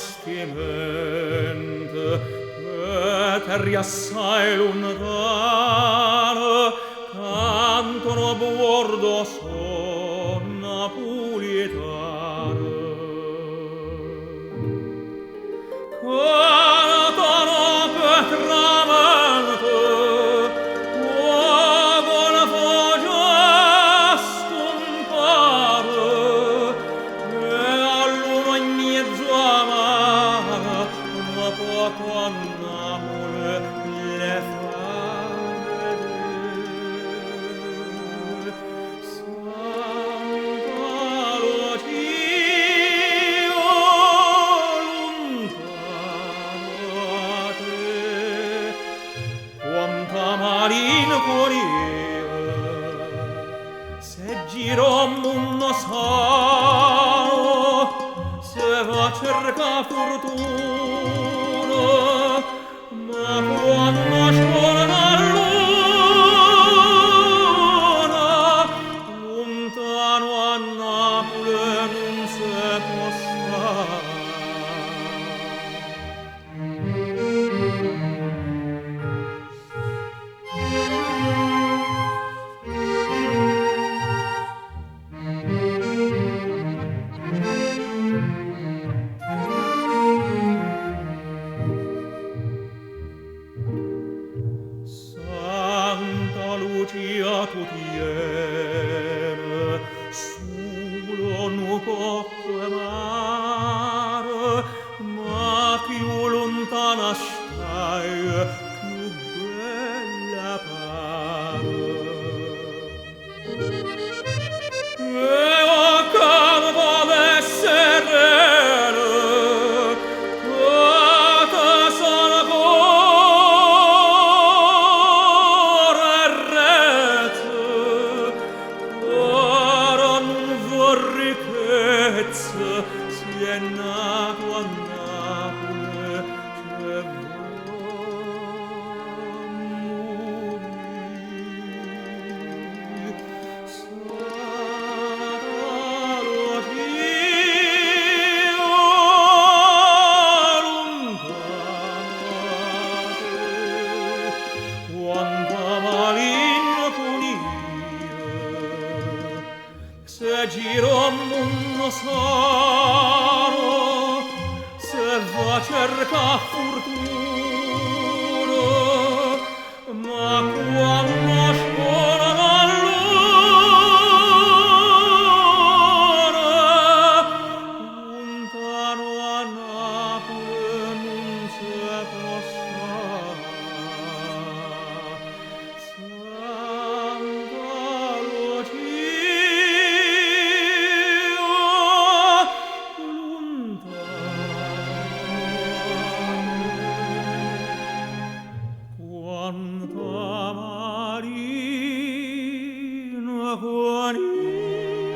bastimento terri assai lontano cantano a bordo son napolitano cantano per tramonto uovo la foggia scompare e all'uno in mezzo amara ma poco a Napoli le fa vedere Santa Lucia lontano a te quanta marina corriere se gira un mondo sano se va a cercare fortuna ma quando scivola la luna lontano a Napoli non si può stare Santa Lucia tu tiene solo nu poco amare ma più lontana stai più bella pare e o campo d'essere si è nato a Napoli che morì Santa Lucia lontana te quanta maligna punire se giro un mondo sano se va a cercare fortuna ma quando scuola la luna lontano a Napoli non si può stare Santa Quanta marina guarita